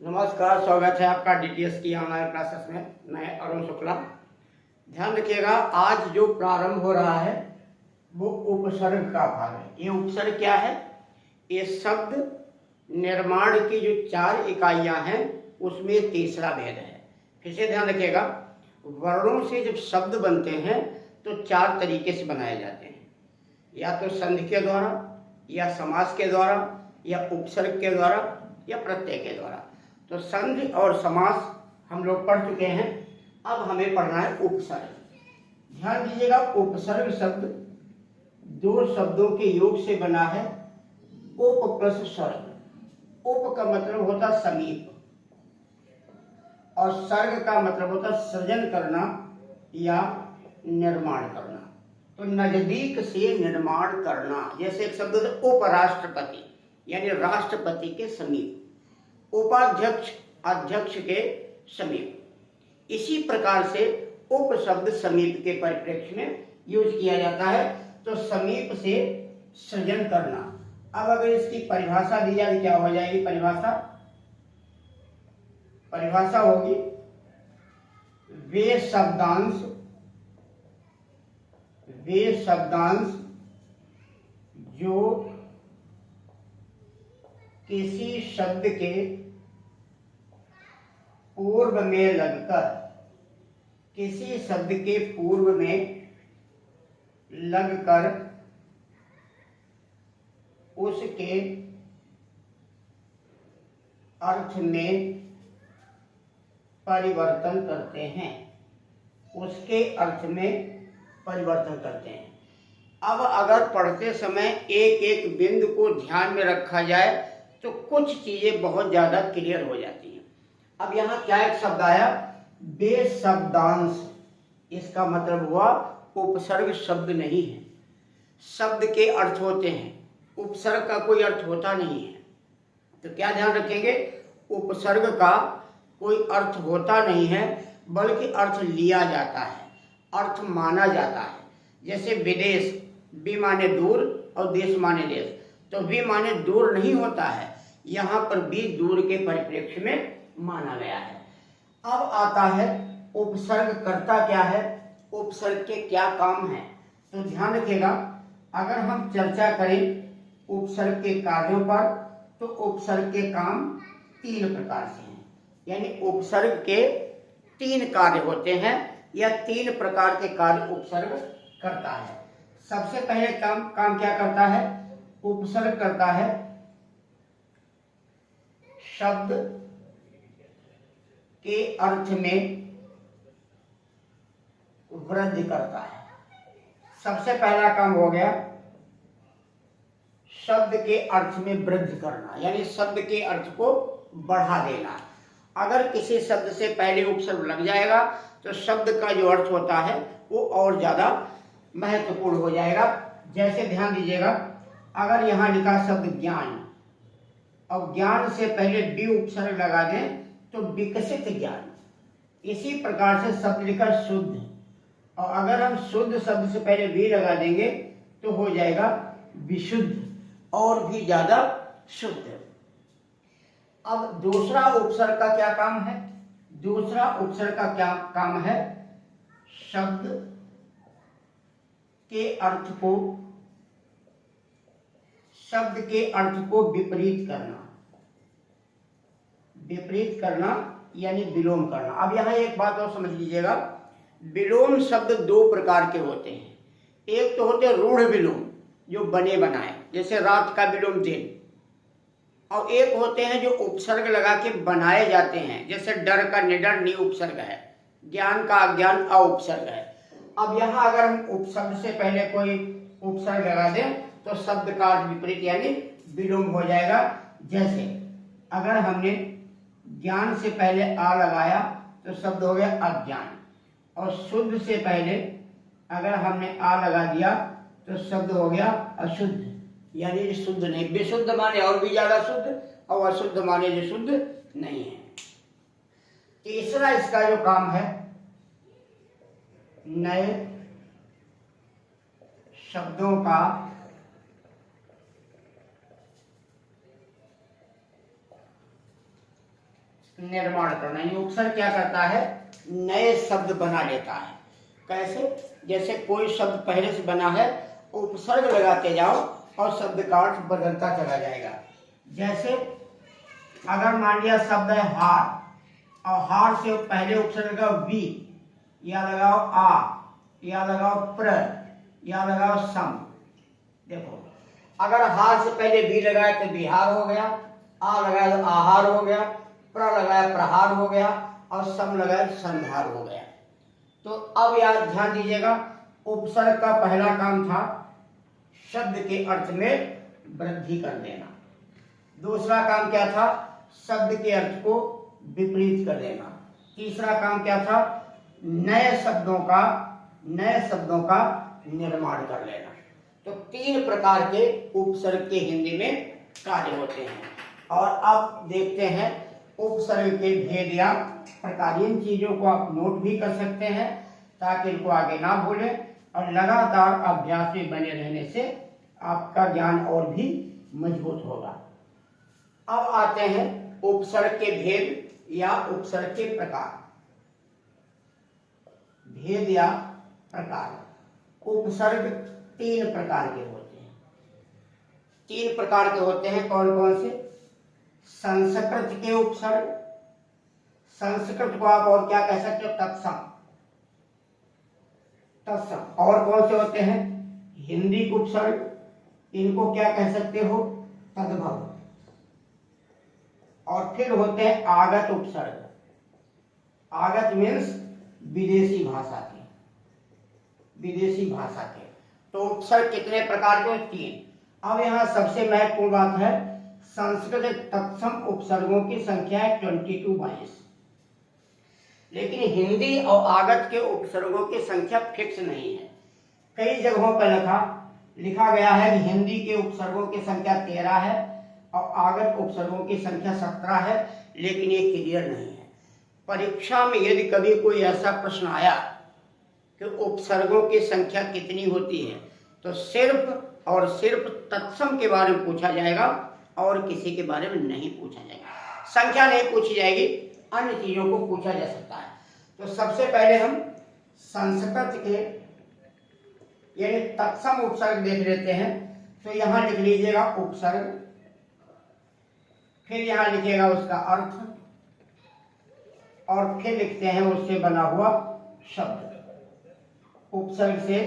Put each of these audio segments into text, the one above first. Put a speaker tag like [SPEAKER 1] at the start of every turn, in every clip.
[SPEAKER 1] नमस्कार, स्वागत है आपका डीटीएस की ऑनलाइन क्लासेस में। मैं अरुण शुक्ला। ध्यान रखिएगा, आज जो प्रारंभ हो रहा है वो उपसर्ग का भाग है। ये उपसर्ग क्या है? ये शब्द निर्माण की जो 4 इकाइयां हैं उसमें तीसरा भेद है। फिर से ध्यान रखिएगा, वर्णों से जब शब्द बनते हैं तो 4 तरीके से बनाए जाते हैं, या तो संधि के द्वारा, या समास के द्वारा, या उपसर्ग के द्वारा, या प्रत्यय के द्वारा। तो संधि और समास हम लोग पढ़ चुके हैं। अब हमें पढ़ना है उपसर्ग। ध्यान दीजिएगा, उपसर्ग शब्द 2 शब्दों के योग से बना है, उप प्लस सर्ग। उप का मतलब होता समीप और सर्ग का मतलब होता सृजन करना या निर्माण करना। तो नजदीक से निर्माण करना, जैसे एक शब्द है उपराष्ट्रपति, यानी राष्ट्रपति के समीप, उपाध्यक्ष अध्यक्ष के समीप। इसी प्रकार से उप शब्द समीप के परिप्रेक्ष्य में यूज किया जाता है। तो समीप से सृजन करना। अब अगर इसकी परिभाषा दी जाए, क्या हो जाएगी? परिभाषा होगी वे शब्दांश जो किसी शब्द के पूर्व में लगकर उसके अर्थ में परिवर्तन करते हैं। अब अगर पढ़ते समय एक एक बिंदु को ध्यान में रखा जाए तो कुछ चीजें बहुत ज्यादा क्लियर हो जाती हैं। अब यहाँ क्या एक शब्द आया? बेशब्दांश। इसका मतलब हुआ उपसर्ग शब्द नहीं है। शब्द के अर्थ होते हैं, उपसर्ग का कोई अर्थ होता नहीं है। तो क्या ध्यान रखेंगे? उपसर्ग का कोई अर्थ होता नहीं है, बल्कि अर्थ लिया जाता है, अर्थ माना जाता है। जैसे विदेश, बी माने दूर और देश माने देश, तो बी माने दूर नहीं होता है, यहाँ पर बी दूर के परिप्रेक्ष्य में माना गया है। अब आता है उपसर्ग करता क्या है, उपसर्ग के क्या काम है। तो ध्यान रखिएगा, अगर हम चर्चा करें उपसर्ग के कार्यों पर तो उपसर्ग के काम 3 प्रकार से हैं। यानी उपसर्ग के 3 कार्य होते हैं, या 3 प्रकार के कार्य उपसर्ग करता है। सबसे पहले काम क्या करता है? उपसर्ग करता है शब्द के अर्थ में वृद्धि करता है। सबसे पहला काम हो गया शब्द के अर्थ में वृद्धि करना, यानी शब्द के अर्थ को बढ़ा देना। अगर किसी शब्द से पहले उपसर्ग लग जाएगा तो शब्द का जो अर्थ होता है वो और ज्यादा महत्वपूर्ण हो जाएगा। जैसे ध्यान दीजिएगा, अगर यहाँ लिखा शब्द ज्ञान और ज्ञान से पहले बी उपसर्ग लगा दें तो विकसित ज्ञान। इसी प्रकार से शब्द लिखा शुद्ध, और अगर हम शुद्ध शब्द से पहले भी लगा देंगे तो हो जाएगा विशुद्ध, और भी ज्यादा शुद्ध। अब दूसरा उपसर्ग का क्या काम है? दूसरा उपसर्ग का क्या काम है? शब्द के अर्थ को विपरीत करना यानी विलोम करना। अब यहाँ एक बात और समझ लीजिएगा, विलोम शब्द 2 प्रकार के होते हैं। एक तो होते हैं रूढ़ विलोम, जो बने बनाए, जैसे रात का विलोम दिन, और एक होते हैं जो उपसर्ग लगा के बनाए जाते हैं, जैसे डर का निडर नि उपसर्ग है, ज्ञान का अज्ञान अउपसर्ग है। अब यहाँ अगर हम उपसर्ग से पहले कोई उपसर्ग लगा दें तो शब्द का विपरीत यानी विलोम हो जाएगा। जैसे अगर हमने ज्ञान से पहले आ लगाया तो शब्द हो गया अज्ञान, और शुद्ध से पहले अगर हमने आ लगा दिया तो शब्द हो गया अशुद्ध, यानी शुद्ध नहीं। विशुद्ध माने और भी ज्यादा शुद्ध, और अशुद्ध माने जो शुद्ध नहीं है। तीसरा इसका जो काम है, नए शब्दों का निर्माण करना। ये उपसर्ग क्या करता है? नए शब्द बना लेता है। कैसे? जैसे कोई शब्द पहले से बना है, उपसर्ग लगाते जाओ और शब्द का अर्थ बदलता चला जाएगा। जैसे अगर मान लिया शब्द है हार, और हार से पहले उपसर्ग लगाओ वी, या लगाओ आ, या लगाओ प्र, या लगाओ सम। देखो, अगर हार से पहले वी लगाए तो बिहार हो गया, आ लगाया तो आहार हो गया, प्र लगाया प्रहार हो गया, और सम लगाया संहार हो गया। तो अब याद ध्यान दीजिएगा, उपसर्ग का पहला काम था शब्द के अर्थ में वृद्धि कर देना। दूसरा काम क्या था? शब्द के अर्थ को विपरीत कर देना। तीसरा काम क्या था? नए शब्दों का निर्माण कर लेना। तो 3 प्रकार के उपसर्ग के हिंदी में कार्य होते हैं। और अब देखते हैं उपसर्ग के भेद या प्रकार। इन चीजों को आप नोट भी कर सकते हैं ताकि इनको आगे ना भूलें, और लगातार अभ्यास में बने रहने से आपका ज्ञान और भी मजबूत होगा। अब आते हैं उपसर्ग के भेद या उपसर्ग के प्रकार। भेद या प्रकार। उपसर्ग 3 प्रकार के होते हैं। 3 प्रकार के होते हैं। कौन कौन से? संस्कृत के उपसर्ग, संस्कृत को आप और क्या कह सकते हो? तत्सम। तत्सम। और कौन से होते हैं? हिंदी के उपसर्ग, इनको क्या कह सकते हो? तद्भव। और फिर होते हैं आगत उपसर्ग। आगत मीन्स विदेशी भाषा के, विदेशी भाषा के। तो उपसर्ग कितने प्रकार के? 3। अब यहाँ सबसे महत्वपूर्ण बात है, संस्कृत तत्सम उपसर्गों की संख्या है 22। लेकिन हिंदी और आगत के उपसर्गों की संख्या फिक्स नहीं है। कई जगहों पर लिखा गया है कि हिंदी के उपसर्गों की संख्या 13 है और आगत उपसर्गों की संख्या 17 है, लेकिन ये क्लियर नहीं है। परीक्षा में यदि कभी कोई ऐसा प्रश्न आया कि उपसर्गों की संख्या कितनी होती है, तो सिर्फ और सिर्फ तत्सम के बारे में पूछा जाएगा और किसी के बारे में नहीं पूछा जाएगा। संख्या नहीं पूछी जाएगी, अन्य चीजों को पूछा जा सकता है। तो सबसे पहले हम संस्कृत के यानी तत्सम उपसर्ग देख लेते हैं। तो यहां लिख लीजिएगा उपसर्ग, फिर यहां लिखिएगा उसका अर्थ, और फिर लिखते हैं उससे बना हुआ शब्द। उपसर्ग से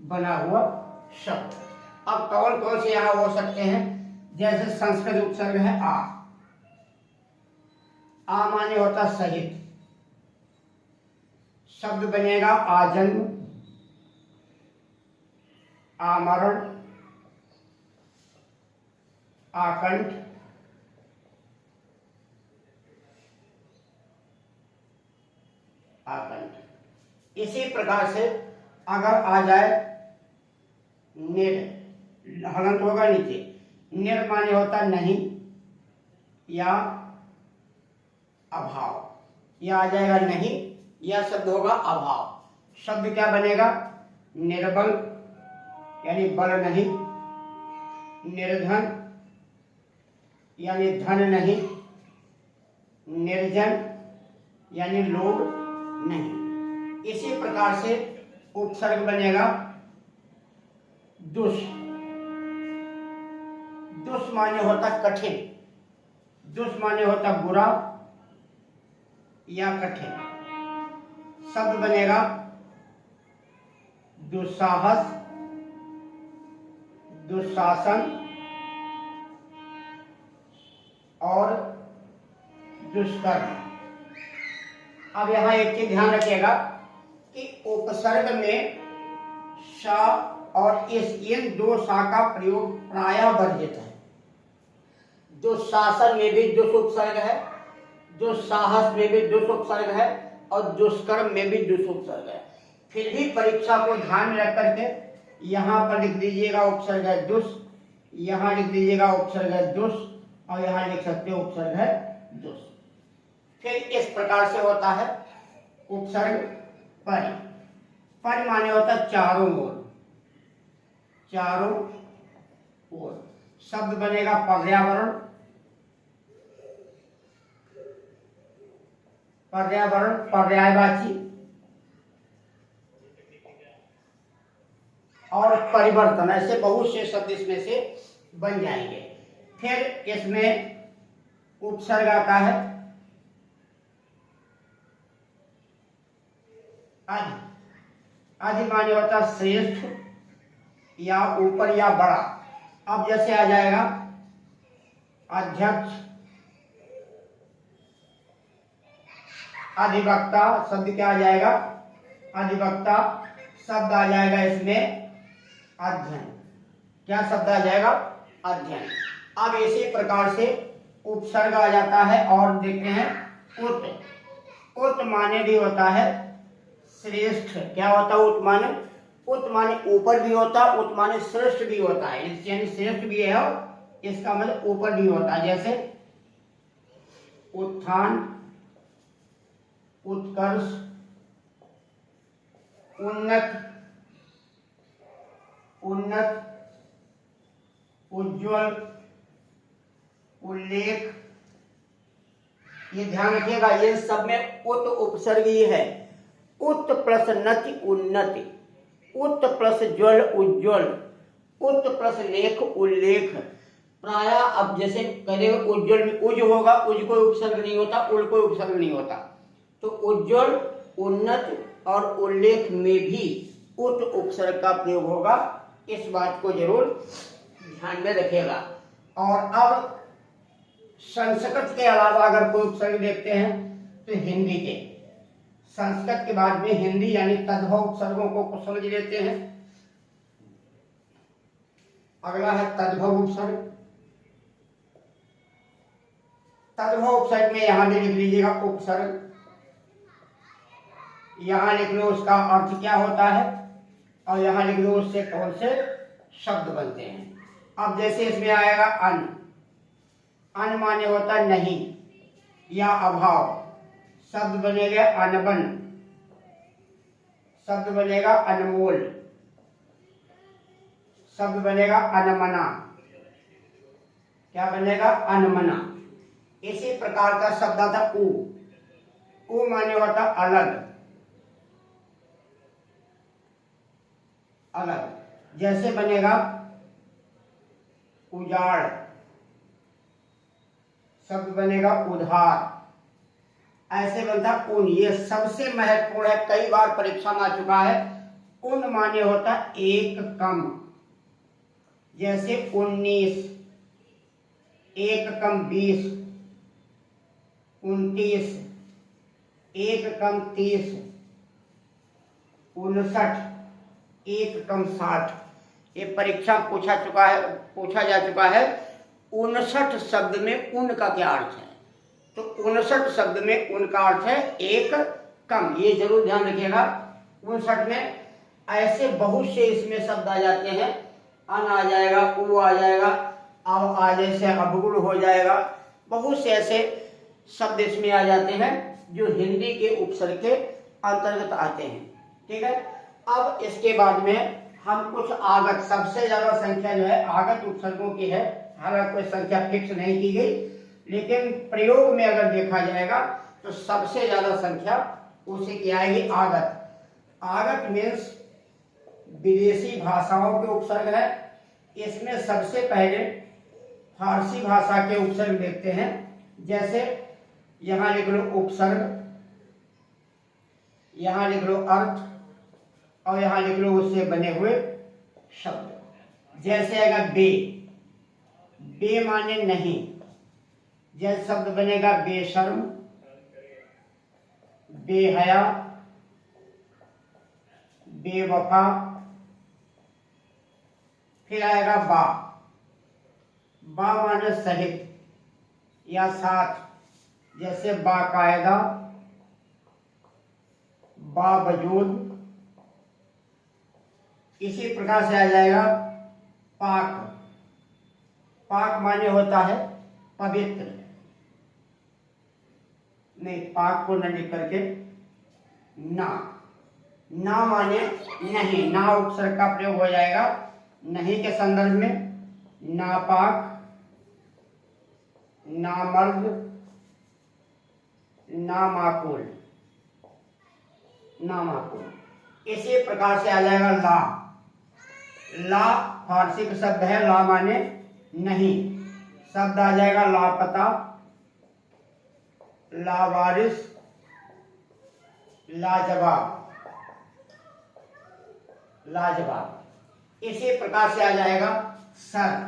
[SPEAKER 1] बना हुआ शब्द। अब कौन कौन से यहां हो सकते हैं? जैसे संस्कृत उपसर्ग है आ। आ माने होता सहित। शब्द बनेगा आजन्म, आमरण, आकंठ, आकंठ। इसी प्रकार से अगर आ जाए निर, हलंत होगा नीचे। निर माने होता नहीं या अभाव, यह आ जाएगा नहीं, यह शब्द होगा अभाव। शब्द क्या बनेगा? निर्बल यानी बल नहीं, निर्धन यानी धन नहीं, निर्जन यानी लोभ नहीं। इसी प्रकार से उपसर्ग बनेगा दुष। दुष माने होता कठिन, दुष माने होता बुरा या कठिन। शब्द बनेगा दुस्साहस, दुशासन और दुष्कर्म। अब यहां एक चीज ध्यान रखिएगा कि उपसर्ग में श और इस, इन 2 सा का प्रयोग प्रायः वर्जित है। दुशासन में भी दुष उपसर्ग है, दुस्साहस में भी दुष उपसर्ग है, और दुष्कर्म में भी दुष उपसर्ग है। फिर भी परीक्षा को ध्यान में रख करके यहाँ पर लिख दीजिएगा उपसर्ग है दुष, यहाँ लिख दीजिएगा उपसर्ग है दुष, और यहाँ लिख सकते हो उपसर्ग है दुष। फिर इस प्रकार से होता है उपसर्ग परि। परि माने होता है चारों ओर, चारों ओर। शब्द बनेगा पर्यावरण, पर्यावरण, पर्यायवाची और परिवर्तन, ऐसे बहुत से शब्द इसमें से बन जाएंगे। फिर इसमें उपसर्ग आता है अधि। अधि माने होता श्रेष्ठ या ऊपर या बड़ा। अब जैसे आ जाएगा अध्यक्ष, अधिवक्ता शब्द क्या आ जाएगा, अधिवक्ता शब्द आ जाएगा इसमें अध्ययन। क्या शब्द आ जाएगा, अध्ययन। अब इसी प्रकार से उपसर्ग आ जाता है और देखते हैं उत। उत माने भी होता है श्रेष्ठ। क्या होता है उत माने, उत माने ऊपर भी होता है, उत माने श्रेष्ठ भी होता है, यानी श्रेष्ठ भी है और इसका मतलब ऊपर भी होता है। जैसे उत्थान, उत्कर्ष, उन्नत, उन्नत, उज्ज्वल, उल्लेख। ये ध्यान रखिएगा, ये सब में उत उपसर्ग ही है। उत प्लस नति उन्नति, उत प्लस ज्वल उज्ज्वल, उत प्लस लेख उल्लेख। प्राय अब जैसे करेगा उज्ज्वल में उज होगा, उज कोई उपसर्ग नहीं होता, उल कोई उपसर्ग नहीं होता, तो उज्ज्वल, उन्नत और उल्लेख में भी उत उपसर्ग का प्रयोग होगा। इस बात को जरूर ध्यान में रखिएगा। और अब संस्कृत के अलावा अगर कोई उपसर्ग देखते हैं तो हिंदी के, संस्कृत के बाद में हिंदी यानी तद्भव उपसर्गों को कुछ समझ लेते हैं। अगला है तद्भव उपसर्ग। तद्भव उपसर्ग में यहां भी लिख लीजिएगा उपसर्ग, यहां लिख लो उसका अर्थ क्या होता है और यहां लिख लो उससे कौन से शब्द बनते हैं। अब जैसे इसमें आएगा अन, अन माने होता है नहीं या अभाव, शब्द बनेगा अनबन, शब्द बनेगा अनमोल, शब्द बनेगा अनमना। क्या बनेगा, अनमना। इसी प्रकार का शब्द आता उ, उ माने होता अलग, अलग। जैसे बनेगा उजाड़, शब्द बनेगा उधार, ऐसे बनता उन। ये सबसे महत्वपूर्ण है, कई बार परीक्षा में आ चुका है। उन माने होता एक कम, जैसे 19, एक कम 20, 29, एक कम 30, 59, एक कम 60। ये परीक्षा पूछा जा चुका है। 59 शब्द में उन का क्या अर्थ है, तो 59 शब्द में उनका अर्थ है एक कम। ये जरूर ध्यान रखिएगा। 59 में ऐसे बहुत से इसमें शब्द आ जाते हैं, अन आ जाएगा, उ आ जाएगा, अब आ जैसे अबगुल हो जाएगा, बहुत से ऐसे शब्द इसमें आ जाते हैं जो हिंदी के उपसर्ग के अंतर्गत आते हैं। ठीक है। अब इसके बाद में हम कुछ आगत, सबसे ज्यादा संख्या जो है आगत उपसर्गों की है। हालांकि कोई संख्या फिक्स नहीं की गई, लेकिन प्रयोग में अगर देखा जाएगा तो सबसे ज्यादा संख्या उसी की आएगी, आगत। आगत मीन्स विदेशी भाषाओं के उपसर्ग है। इसमें सबसे पहले फारसी भाषा के उपसर्ग देखते हैं। जैसे यहां लिख लो उपसर्ग, यहां लिख लो अर्थ और यहां लिख लो उससे बने हुए शब्द। जैसे आएगा बे, बे माने नहीं, जैसे शब्द बनेगा बेशर्म, बेहया, बेवफा। फिर आएगा बा, बा माने सहित या साथ, जैसे बाकायदा, बावजूद। इसी प्रकार से आ जाएगा पाक, पाक माने होता है पवित्र, नहीं पाक को न लिख करके ना, ना माने नहीं, ना उपसर्ग का प्रयोग हो जाएगा नहीं के संदर्भ में। नापाक, नामर्द, नामाकुल, नामाकुल। इसी प्रकार से आ जाएगा ला। ला फारसी का शब्द है, ला माने नहीं। शब्द आ जाएगा लापता, लावारिस, लाजवाब, लाजवाब। इसी प्रकार से आ जाएगा सर।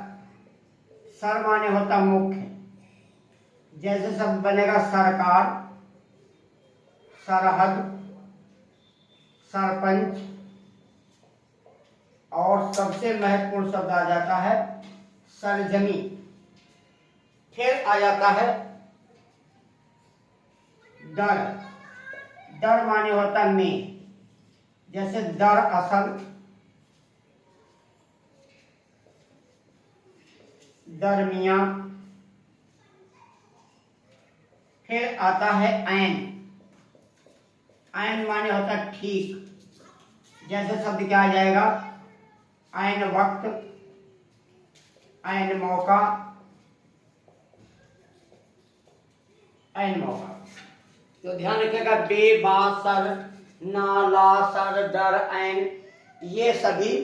[SPEAKER 1] सर माने होता मुख्य। जैसे शब्द बनेगा सरकार, सरहद, सरपंच, और सबसे महत्वपूर्ण शब्द आ जाता है सरजमी। फिर आ जाता है दर। दर माने होता में। जैसे दर असल, दरमिया। फिर आता है ऐन। ऐन माने होता ठीक। जैसे शब्द क्या आ जाएगा, ऐन वक्त, ऐन मौका, ऐन मौका। तो ध्यान रखिएगा, बे, बा, सर, ना, ला, सर, दर, ऐन, ये सभी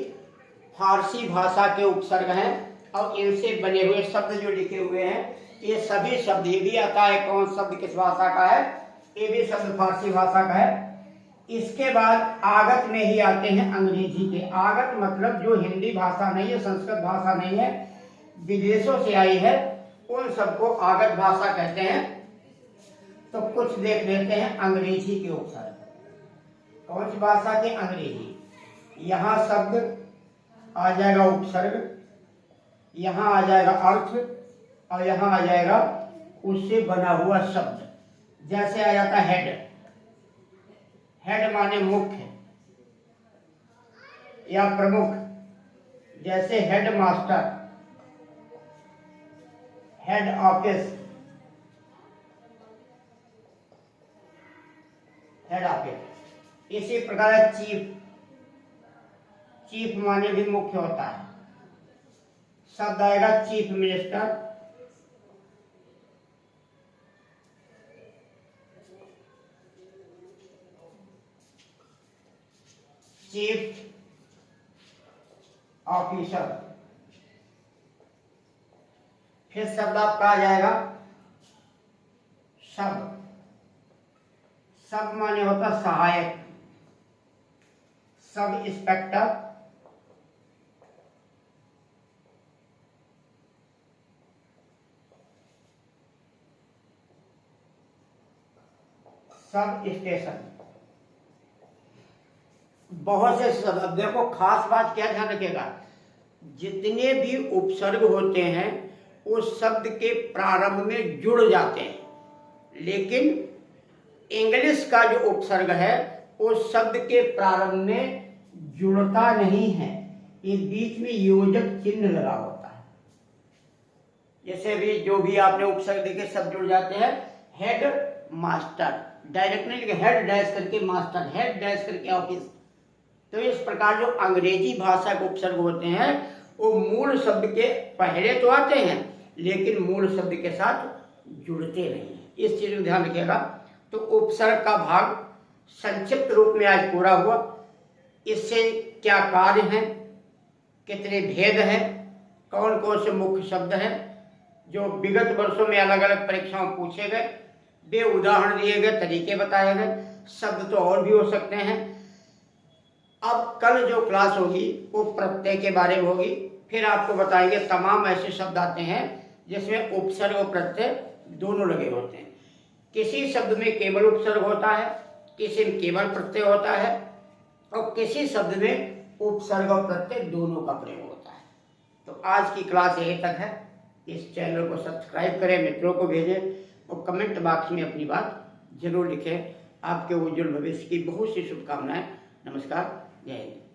[SPEAKER 1] फारसी भाषा के उपसर्ग हैं और इनसे बने हुए शब्द जो लिखे हुए हैं, ये सभी शब्द, ये भी आता है कौन शब्द किस भाषा का है, ये भी शब्द फारसी भाषा का है। इसके बाद आगत में ही आते हैं अंग्रेजी के। आगत मतलब जो हिंदी भाषा नहीं है, संस्कृत भाषा नहीं है, विदेशों से आई है, उन सबको आगत भाषा कहते हैं। तो कुछ देख लेते हैं अंग्रेजी के उपसर्ग। कौन सी भाषा के? अंग्रेजी। यहाँ शब्द आ जाएगा उपसर्ग, यहाँ आ जाएगा अर्थ, और यहाँ आ जाएगा उससे बना हुआ शब्द। जैसे आ जाता हेड। हेड माने मुख्य या प्रमुख। जैसे head master, head office, head office. इसी प्रकार चीफ। चीफ माने भी मुख्य होता है। शब्द आएगा चीफ मिनिस्टर, चीफ ऑफिसर। फिर शब्द आपका आ जाएगा सब। सब माने होता सहायक, सब इंस्पेक्टर, सब स्टेशन। बहुत से शब्द। अब देखो खास बात क्या ध्यान रखिएगा, जितने भी उपसर्ग होते हैं उस शब्द के प्रारंभ में जुड़ जाते हैं, लेकिन इंग्लिश का जो उपसर्ग है उस शब्द के प्रारंभ में जुड़ता नहीं है, ये बीच में योजक चिन्ह लगा होता है। जैसे भी जो भी आपने उपसर्ग देखे सब जुड़ जाते हैं। हेड मास्टर, डायरेक्ट नहीं लिखे, हेड डैश करके मास्टर, हेड डैश करके ऑफिस। तो इस प्रकार जो अंग्रेजी भाषा के उपसर्ग होते हैं वो मूल शब्द के पहले तो आते हैं लेकिन मूल शब्द के साथ जुड़ते नहीं हैं। इस चीज को ध्यान रखिएगा। तो उपसर्ग का भाग संक्षिप्त रूप में आज पूरा हुआ। इससे क्या कार्य हैं, कितने भेद हैं, कौन कौन से मुख्य शब्द हैं जो विगत वर्षों में अलग अलग परीक्षाओं में पूछे गए, वे उदाहरण दिए गए, तरीके बताए गए। शब्द तो और भी हो सकते हैं। अब कल जो क्लास होगी वो प्रत्यय के बारे में होगी। फिर आपको बताएंगे तमाम ऐसे शब्द आते हैं जिसमें उपसर्ग और प्रत्यय दोनों लगे होते हैं। किसी शब्द में केवल उपसर्ग होता है, किसी में केवल प्रत्यय होता है, और किसी शब्द में उपसर्ग और प्रत्यय दोनों का प्रयोग होता है। तो आज की क्लास यहीं तक है। इस चैनल को सब्सक्राइब करें, मित्रों को भेजें और कमेंट बॉक्स में अपनी बात जरूर लिखें। आपके उज्जवल भविष्य की बहुत सी शुभकामनाएं। नमस्कार, जय हिंद।